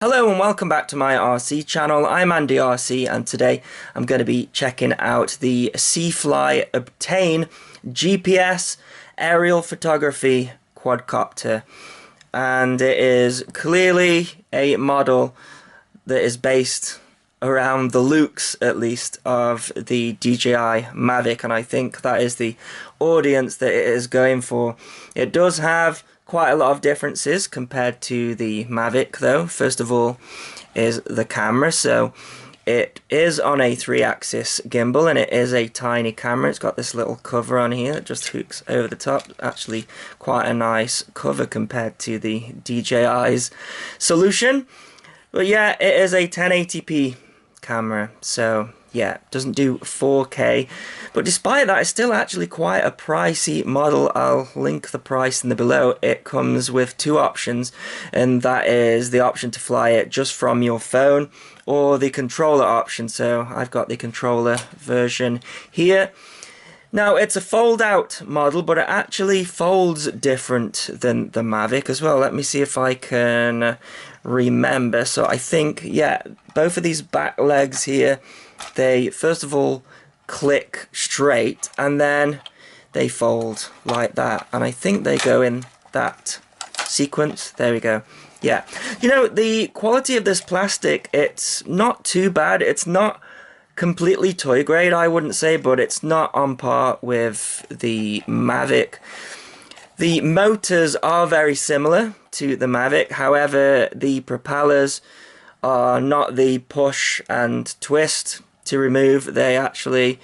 Hello and welcome back to my RC channel. I'm AndyRC and today I'm going to be checking out the Seafly Obtain GPS aerial photography quadcopter, and it is clearly a model that is based around the looks, at least, of the DJI Mavic, and I think that is the audience that it is going for. It does have quite a lot of differences compared to the Mavic though. First of all is the camera. So it is on a 3-axis gimbal and it is a tiny camera. It's got this little cover on here that just hooks over the top. Actually quite a nice cover compared to the DJI's solution. But yeah, it is a 1080p camera, so yeah, it doesn't do 4K, but despite that, it's still actually quite a pricey model. I'll link the price in the below. It comes with two options, and that is the option to fly it just from your phone or the controller option. So I've got the controller version here. Now, it's a fold-out model, but it actually folds different than the Mavic as well. Let me see if I can remember. So I think, yeah, both of these back legs here, they first of all click straight and then they fold like that. And I think they go in that sequence. There we go. Yeah. You know, the quality of this plastic, it's not too bad. It's not completely toy grade, I wouldn't say, but it's not on par with the Mavic. The motors are very similar to the Mavic, however the propellers are not the push and twist to remove. They actually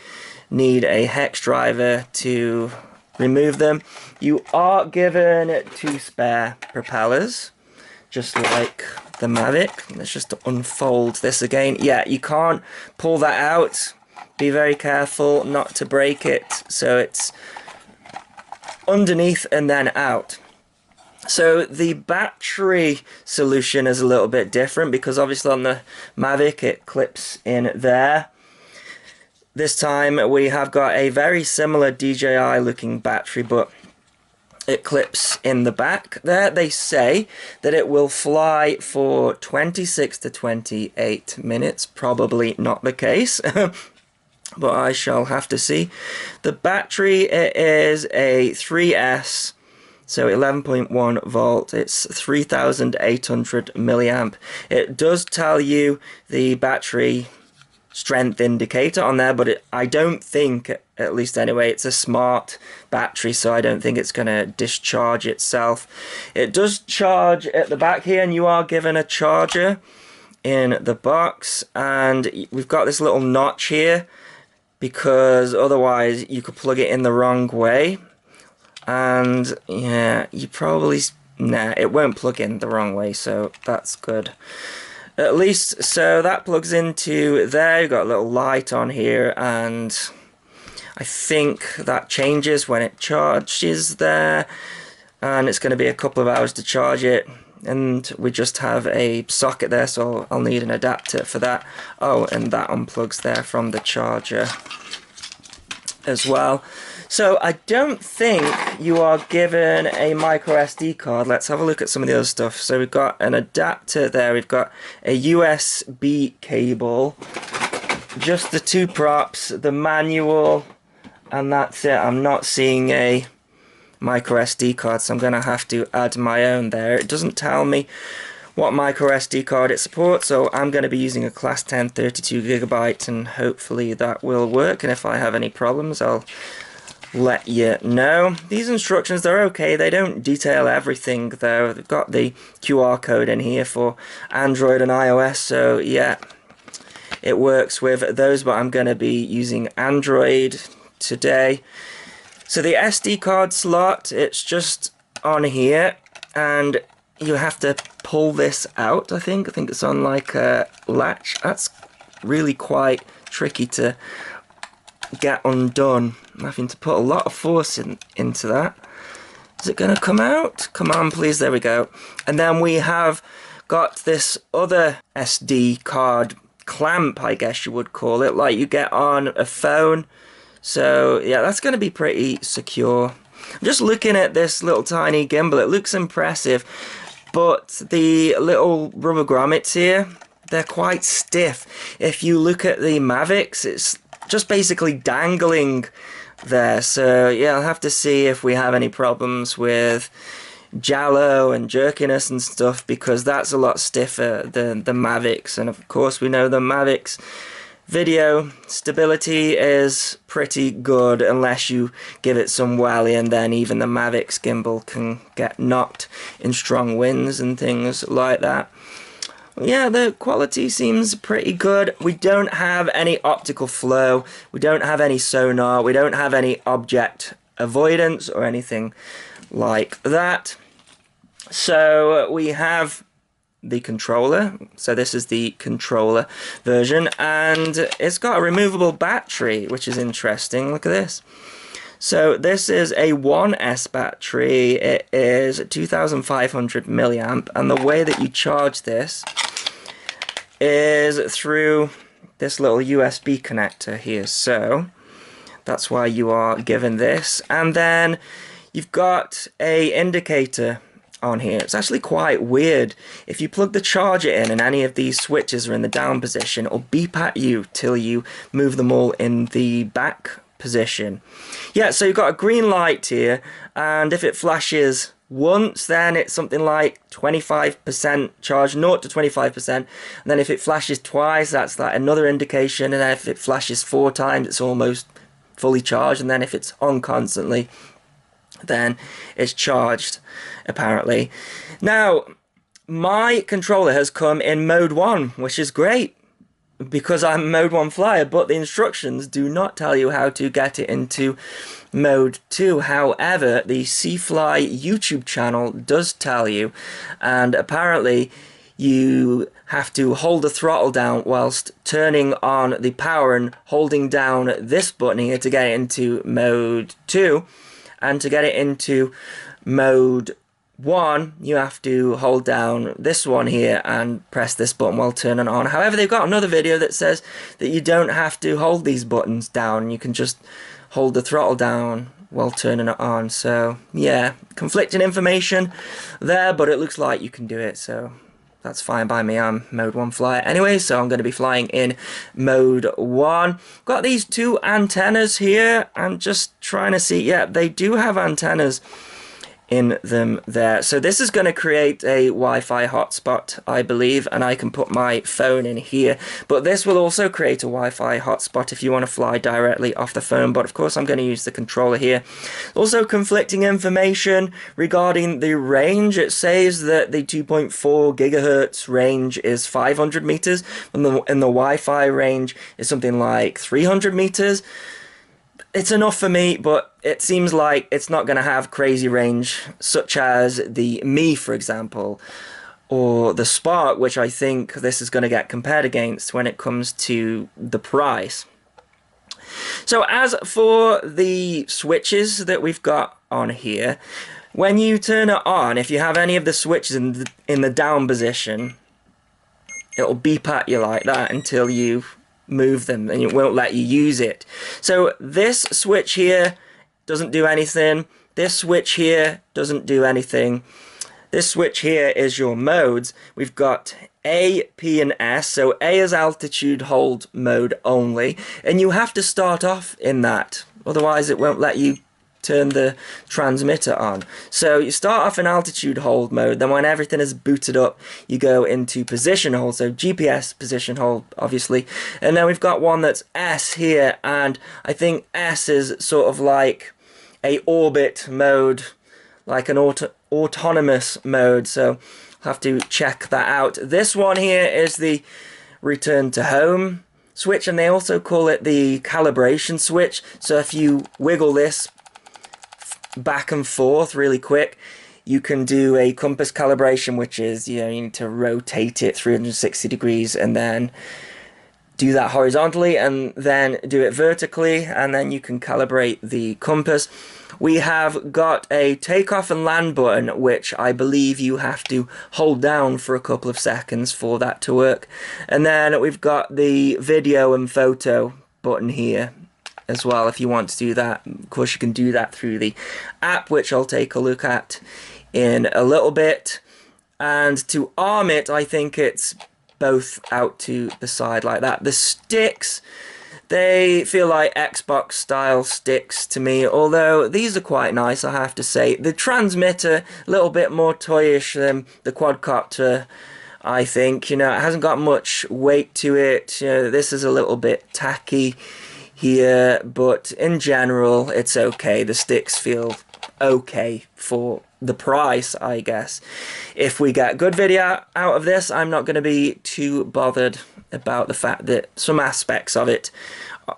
need a hex driver to remove them. You are given 2 spare propellers, just like the Mavic. Let's just unfold this again. Yeah, you can't pull that out. Be very careful not to break it. So it's underneath and then out. So the battery solution is a little bit different because obviously on the Mavic it clips in there. This time we have got a very similar DJI looking battery, but it clips in the back there. They say that it will fly for 26 to 28 minutes. Probably not the case, but I shall have to see. The battery, it is a 3S, so 11.1 volt. It's 3,800 milliamp. It does tell you the battery strength indicator on there, but I don't think, at least anyway, it's a smart battery, so I don't think it's going to discharge itself. It does charge at the back here, and you are given a charger in the box, and we've got this little notch here because otherwise you could plug it in the wrong way, and yeah, you probably, nah, it won't plug in the wrong way, so that's good. At least, so that plugs into there. You've got a little light on here, and I think that changes when it charges there, and it's going to be a couple of hours to charge it, and we just have a socket there, so I'll need an adapter for that. Oh, and that unplugs there from the charger as well. So I don't think you are given a micro SD card. Let's have a look at some of the other stuff. So we've got an adapter there, we've got a USB cable, just the 2 props, the manual, and that's it. I'm not seeing a micro SD card, so I'm going to have to add my own there. It doesn't tell me what micro SD card it supports, so I'm going to be using a Class 10 32GB, and hopefully that will work, and if I have any problems I'll let you know. These instructions, they're okay. They don't detail everything though. They've got the QR code in here for Android and iOS, so yeah, it works with those, but I'm going to be using Android today. So the SD card slot, it's just on here, and you have to pull this out. I think it's on like a latch. That's really quite tricky to get undone. I'm having to put a lot of force into that. Is it going to come out? Come on, please. There we go. And then we have got this other SD card clamp, I guess you would call it, like you get on a phone. So yeah, that's going to be pretty secure. I'm just looking at this little tiny gimbal. It looks impressive, but the little rubber grommets here, they're quite stiff. If you look at the Mavics, it's just basically dangling there. So yeah, I'll have to see if we have any problems with jallow and jerkiness and stuff, because that's a lot stiffer than the Mavics. And of course we know the Mavics video stability is pretty good unless you give it some welly, and then even the Mavic's gimbal can get knocked in strong winds and things like that. Yeah, the quality seems pretty good. We don't have any optical flow, we don't have any sonar, we don't have any object avoidance or anything like that. So we have the controller. So this is the controller version, and it's got a removable battery, which is interesting. Look at this. So this is a 1S battery. It is 2500 milliamp, and the way that you charge this is through this little USB connector here. So that's why you are given this, and then you've got a indicator on here. It's actually quite weird. If you plug the charger in and any of these switches are in the down position, it'll beep at you till you move them all in the back position. Yeah, so you've got a green light here, and if it flashes once, then it's something like 25% charge, 0 to 25%, and then if it flashes twice, that's like another indication, and then if it flashes 4 times, it's almost fully charged, and then if it's on constantly, then it's charged, apparently. Now, my controller has come in mode 1, which is great, because I'm a mode 1 flyer, but the instructions do not tell you how to get it into mode 2. However, the Seafly YouTube channel does tell you, and apparently you have to hold the throttle down whilst turning on the power and holding down this button here to get it into mode 2. And to get it into mode 1, you have to hold down this one here and press this button while turning on. However, they've got another video that says that you don't have to hold these buttons down. You can just hold the throttle down while turning it on. So yeah, conflicting information there, but it looks like you can do it. So that's fine by me. I'm mode 1 flyer anyway, so I'm going to be flying in mode 1. Got these 2 antennas here. I'm just trying to see. Yeah, they do have antennas in them there. So this is going to create a Wi-Fi hotspot, I believe, and I can put my phone in here. But this will also create a Wi-Fi hotspot if you want to fly directly off the phone. But of course I'm going to use the controller here. Also conflicting information regarding the range. It says that the 2.4 gigahertz range is 500 meters and the Wi-Fi range is something like 300 meters. It's enough for me, but it seems like it's not going to have crazy range, such as the Mi, for example, or the Spark, which I think this is going to get compared against when it comes to the price. So as for the switches that we've got on here, when you turn it on, if you have any of the switches in the down position, it'll beep at you like that until you move them, and it won't let you use it. So this switch here doesn't do anything. This switch here doesn't do anything. This switch here is your modes. We've got A, P, and S. So A is altitude hold mode only, and you have to start off in that, otherwise it won't let you turn the transmitter on. So you start off in altitude hold mode, then when everything is booted up, you go into position hold, so GPS position hold, obviously. And then we've got one that's S here, and I think S is sort of like a orbit mode, like an autonomous mode, so I'll have to check that out. This one here is the return to home switch, and they also call it the calibration switch. So if you wiggle this back and forth really quick, you can do a compass calibration, which is, you need to rotate it 360 degrees and then do that horizontally and then do it vertically, and then you can calibrate the compass. We have got a takeoff and land button, which I believe you have to hold down for a couple of seconds for that to work. And then we've got the video and photo button here as well, if you want to do that. Of course you can do that through the app, which I'll take a look at in a little bit. And to arm it, I think it's both out to the side like that. The sticks, they feel like Xbox style sticks to me, although these are quite nice, I have to say. The transmitter, a little bit more toyish than the quadcopter, I think. You know, it hasn't got much weight to it. You know, this is a little bit tacky here, but in general, it's okay. The sticks feel okay for the price, I guess. If we get good video out of this, I'm not going to be too bothered about the fact that some aspects of it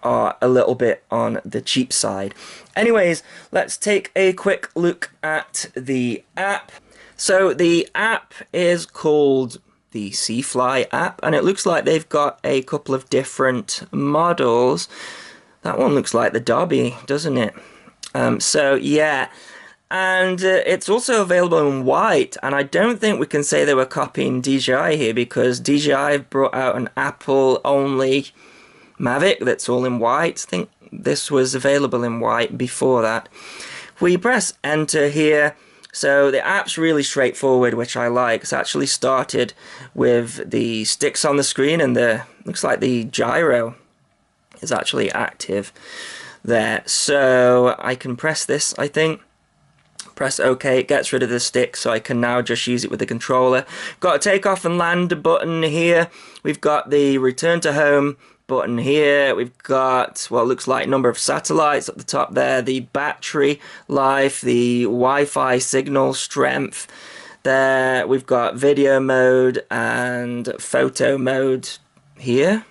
are a little bit on the cheap side. Anyways, let's take a quick look at the app. So the app is called the Seafly app, and it looks like they've got a couple of different models. That one looks like the Derby, doesn't it? So yeah, and it's also available in white, and I don't think we can say they were copying DJI here, because DJI brought out an Apple only Mavic that's all in white. I think this was available in white before that. We press enter here, so the app's really straightforward, which I like. It's actually started with the sticks on the screen, and the looks like the gyro is actually active there. So I can press this, I think. Press OK, it gets rid of the stick, so I can now just use it with the controller. Got a takeoff and land button here. We've got the return to home button here. We've got what looks like number of satellites at the top there, the battery life, the Wi-Fi signal strength there. We've got video mode and photo mode here.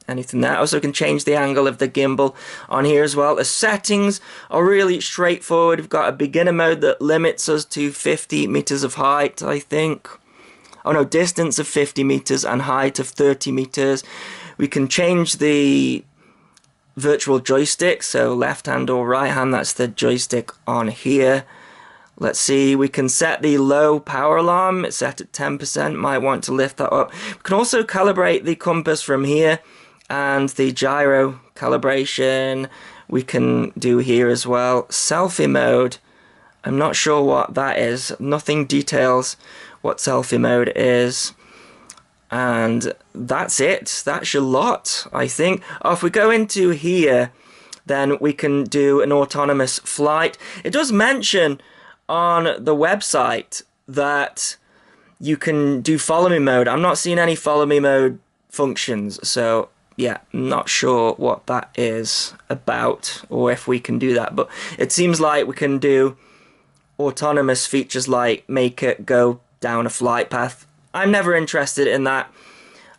Anything there. Also can change the angle of the gimbal on here as well. The settings are really straightforward. We've got a beginner mode that limits us to 50 meters of height, I think. Oh no, distance of 50 meters and height of 30 meters. We can change the virtual joystick, so left hand or right hand, that's the joystick on here. Let's see, we can set the low power alarm. It's set at 10%, might want to lift that up. We can also calibrate the compass from here, and the gyro calibration we can do here as well. Selfie mode, I'm not sure what that is. Nothing details what selfie mode is. And that's it. That's your lot, I think. Oh, if we go into here, then we can do an autonomous flight. It does mention on the website that you can do follow me mode. I'm not seeing any follow me mode functions, so yeah, not sure what that is about or if we can do that, but it seems like we can do autonomous features like make it go down a flight path. I'm never interested in that.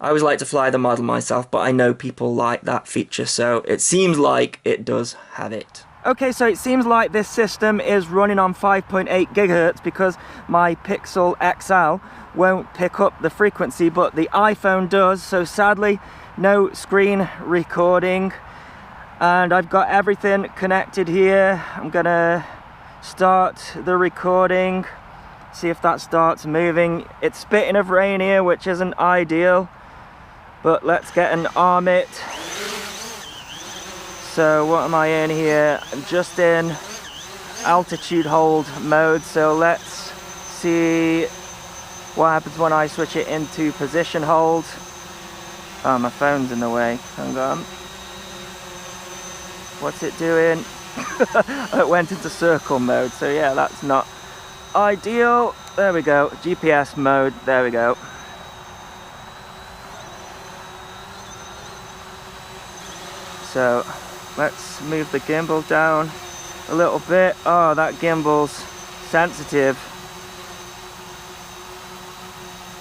I always like to fly the model myself, but I know people like that feature, so it seems like it does have it. Okay, so it seems like this system is running on 5.8 gigahertz because my Pixel XL won't pick up the frequency, but the iPhone does, so sadly no screen recording. And I've got everything connected here. I'm gonna start the recording, see if that starts moving. It's spitting of rain here, which isn't ideal, but let's get an arm it. So what am I in here? I'm just in altitude hold mode, so let's see what happens when I switch it into position hold. Oh, my phone's in the way. Hang on. What's it doing? It went into circle mode, so yeah, that's not ideal. There we go. GPS mode. There we go. So let's move the gimbal down a little bit. Oh, that gimbal's sensitive.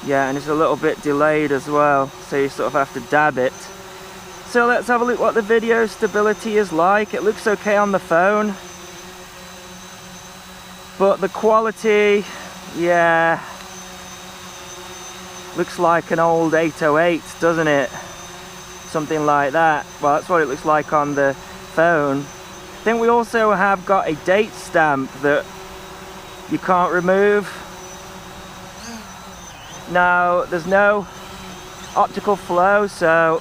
Yeah, and it's a little bit delayed as well, so you sort of have to dab it. So let's have a look what the video stability is like. It looks okay on the phone, but the quality, yeah, looks like an old 808, doesn't it? Something like that. Well, that's what it looks like on the phone. I think we also have got a date stamp that you can't remove. Now, there's no optical flow, so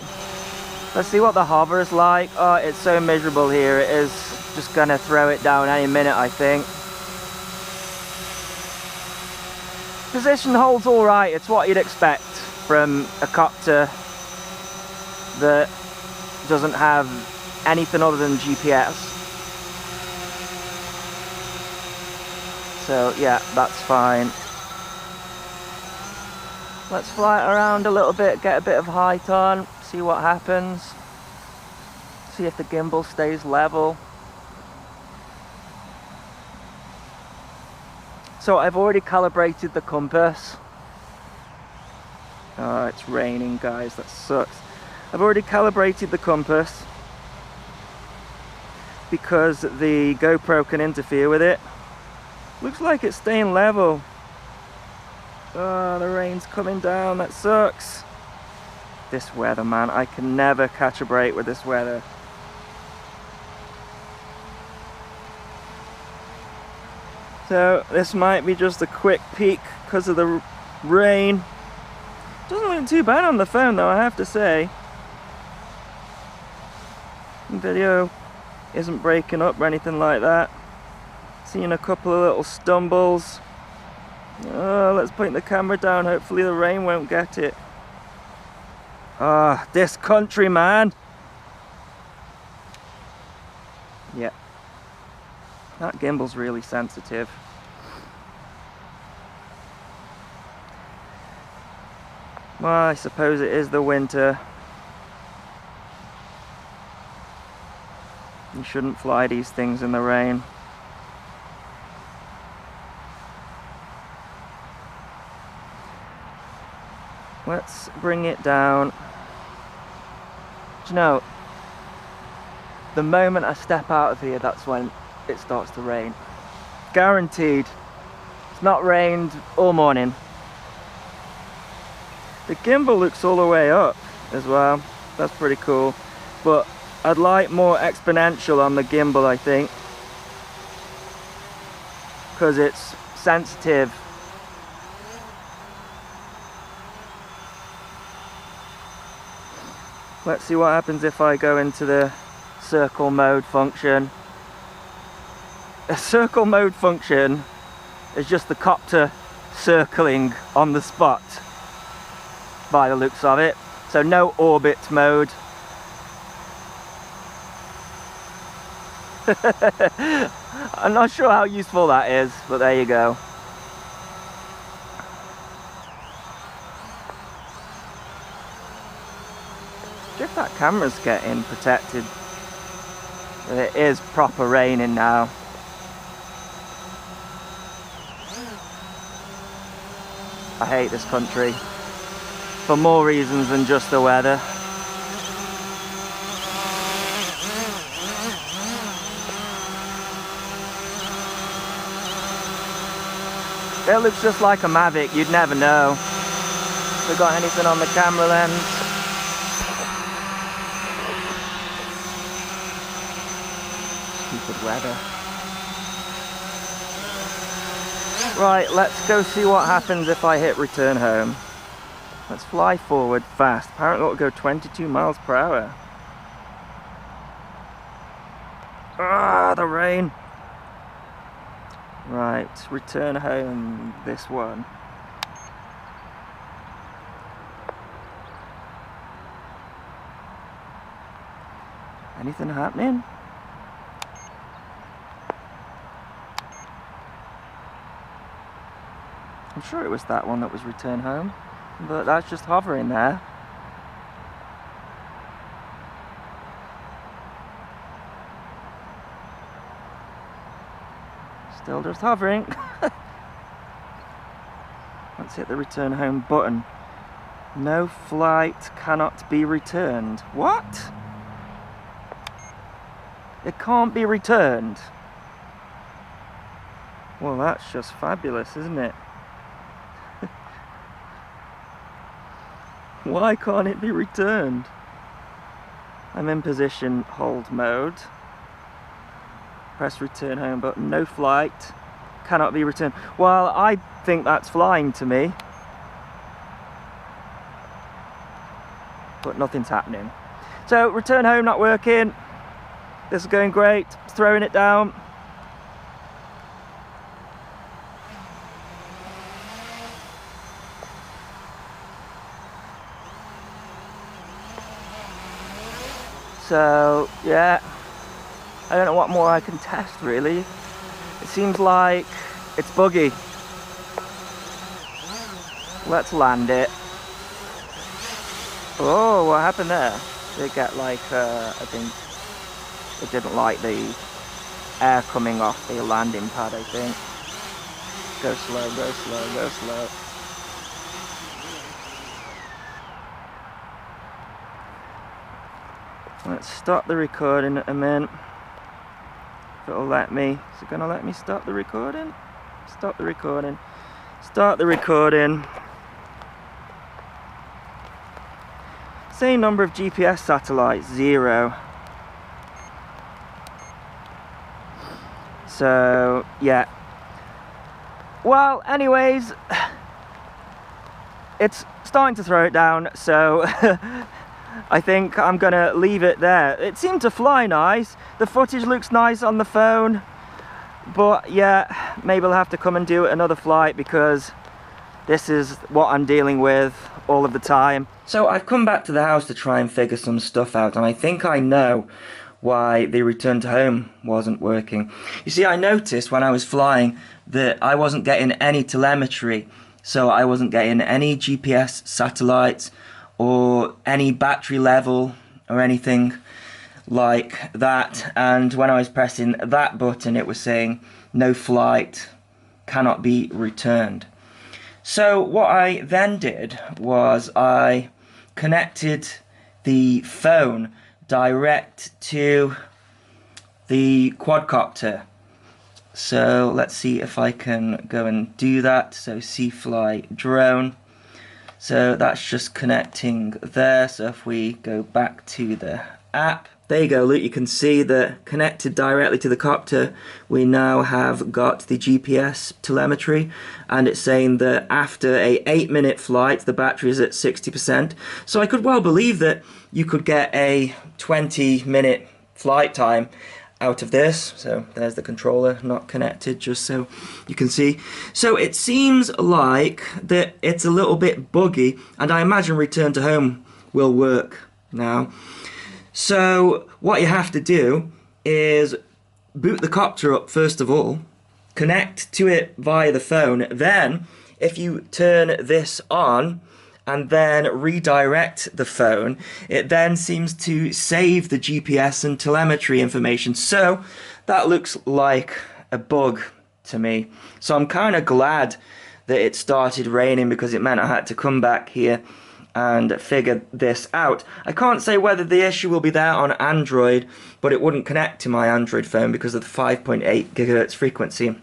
let's see what the hover is like. Oh, it's so miserable here. It is just gonna throw it down any minute, I think. position holds all right. It's what you'd expect from a copter that doesn't have anything other than GPS. So yeah, that's fine. Let's fly it around a little bit, get a bit of height on, see what happens. See if the gimbal stays level. So I've already calibrated the compass. Oh, it's raining, guys, that sucks. I've already calibrated the compass because the GoPro can interfere with it. Looks like it's staying level. Oh, the rain's coming down, that sucks. This weather, man, I can never catch a break with this weather. So this might be just a quick peek because of the rain. Doesn't look too bad on the phone though, I have to say. The video isn't breaking up or anything like that. Seeing a couple of little stumbles. Oh, let's point the camera down, hopefully the rain won't get it. Ah, this country, man. Yeah. That gimbal's really sensitive. Well, I suppose it is the winter. You shouldn't fly these things in the rain. Let's bring it down. Do you know, the moment I step out of here, that's when it starts to rain. Guaranteed. It's not rained all morning. The gimbal looks all the way up as well. That's pretty cool. But I'd like more exponential on the gimbal, I think, because it's sensitive. Let's see what happens if I go into the circle mode function. A circle mode function is just the copter circling on the spot, by the looks of it. So no orbit mode. I'm not sure how useful that is, but there you go. If that camera's getting protected. It is proper raining now. I hate this country for more reasons than just the weather. It looks just like a Mavic, you'd never know. Have we got anything on the camera lens? Stupid weather. Right, let's go see what happens if I hit return home. Let's fly forward fast. Apparently it'll go 22 miles per hour. Ah, the rain. Right, return home, this one. Anything happening? I'm sure it was that one that was return home, but that's just hovering there. Still just hovering. Let's hit the return home button. No flight cannot be returned. What? It can't be returned. Well, that's just fabulous, isn't it? Why can't it be returned? I'm in position hold mode. Press return home button. No flight cannot be returned. Well, I think that's flying to me, but nothing's happening. So return home not working. This is going great. Throwing it down. So yeah, I don't know what more I can test really. It seems like it's buggy. Let's land it. Oh, what happened there? Did it get like, I think it didn't like the air coming off the landing pad, I think. Go slow, go slow, go slow. Let's stop the recording at a minute. If it'll let me. Is it gonna let me stop the recording? Stop the recording. Start the recording. Same number of GPS satellites, 0. So, yeah. Well, anyways, it's starting to throw it down, so I think I'm gonna leave it there. It seemed to fly nice. The footage looks nice on the phone, but yeah, maybe I'll have to come and do another flight because this is what I'm dealing with all of the time. So I've come back to the house to try and figure some stuff out, and I think I know why the return to home wasn't working. You see, I noticed when I was flying that I wasn't getting any telemetry, so I wasn't getting any GPS satellites or any battery level or anything like that. And when I was pressing that button, it was saying no flight, cannot be returned. So what I then did was I connected the phone direct to the quadcopter. So let's see if I can go and do that. So C-Fly drone. So that's just connecting there. So if we go back to the app, there you go, look, you can see that connected directly to the copter, we now have got the GPS telemetry, and it's saying that after a 8-minute flight, the battery is at 60%. So I could well believe that you could get a 20-minute flight time out of this. So there's the controller not connected, just so you can see. So it seems like that it's a little bit buggy, and I imagine return to home will work now. So what you have to do is boot the copter up first of all, connect to it via the phone, then if you turn this on and then redirect the phone, it then seems to save the GPS and telemetry information. So that looks like a bug to me. So I'm kind of glad that it started raining, because it meant I had to come back here and figure this out. I can't say whether the issue will be there on Android, but it wouldn't connect to my Android phone because of the 5.8 gigahertz frequency.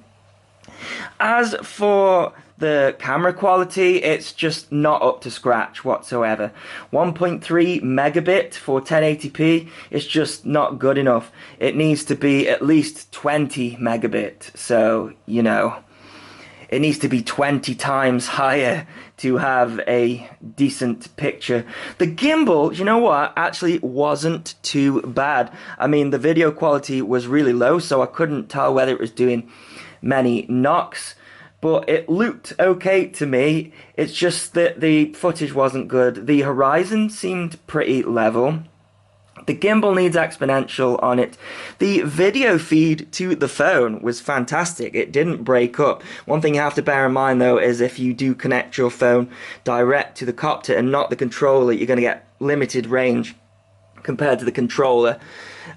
As for the camera quality, it's just not up to scratch whatsoever. 1.3 megabit for 1080p is just not good enough. It needs to be at least 20 megabit, so, you know, it needs to be 20 times higher to have a decent picture. The gimbal, you know what, actually wasn't too bad. I mean, the video quality was really low, so I couldn't tell whether it was doing many knocks, but it looked okay to me. It's just that the footage wasn't good. The horizon seemed pretty level. The gimbal needs exponential on it. The video feed to the phone was fantastic. It didn't break up. One thing you have to bear in mind though is if you do connect your phone direct to the copter and not the controller, you're going to get limited range compared to the controller.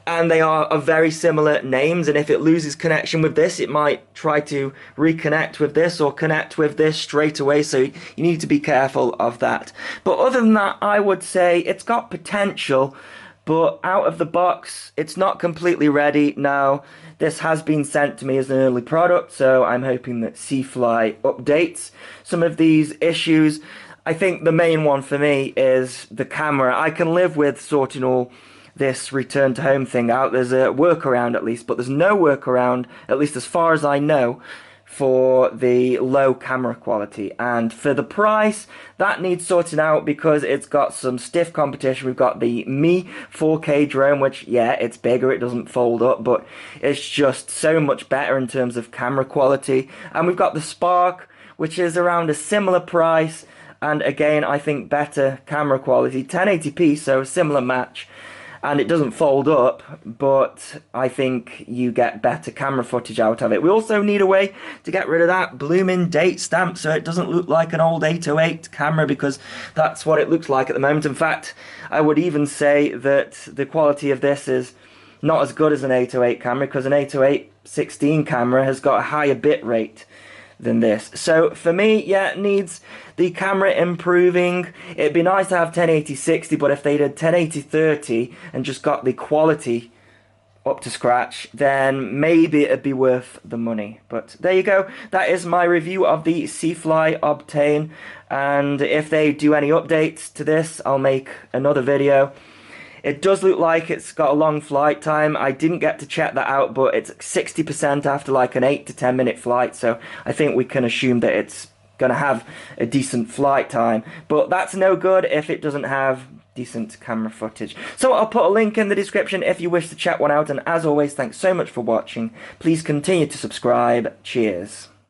And they are of very similar names, and if it loses connection with this, it might try to reconnect with this or connect with this straight away, so you need to be careful of that. But other than that, I would say it's got potential, but out of the box, it's not completely ready. Now, this has been sent to me as an early product, so I'm hoping that C-Fly updates some of these issues. I think the main one for me is the camera. I can live with sorting all this return to home thing out. There's a workaround at least, but there's no workaround, at least as far as I know, for the low camera quality. And for the price, that needs sorting out because it's got some stiff competition. We've got the Mi 4K drone, which, yeah, it's bigger, it doesn't fold up, but it's just so much better in terms of camera quality. And we've got the Spark, which is around a similar price, and again, I think better camera quality, 1080p, so a similar match. and it doesn't fold up, but I think you get better camera footage out of it. We also need a way to get rid of that blooming date stamp so it doesn't look like an old 808 camera, because that's what it looks like at the moment. In fact, I would even say that the quality of this is not as good as an 808 camera, because an 808 16 camera has got a higher bit rate than this. So for me, yeah, it needs the camera improving. It'd be nice to have 1080-60, but if they did 1080-30 and just got the quality up to scratch, then maybe it'd be worth the money. But there you go. That is my review of the Seafly Obtain, and if they do any updates to this, I'll make another video. It does look like it's got a long flight time. I didn't get to check that out, but it's 60% after like an 8 to 10 minute flight, so I think we can assume that it's going to have a decent flight time. But that's no good if it doesn't have decent camera footage. So I'll put a link in the description if you wish to check one out, and as always, thanks so much for watching. Please continue to subscribe. Cheers.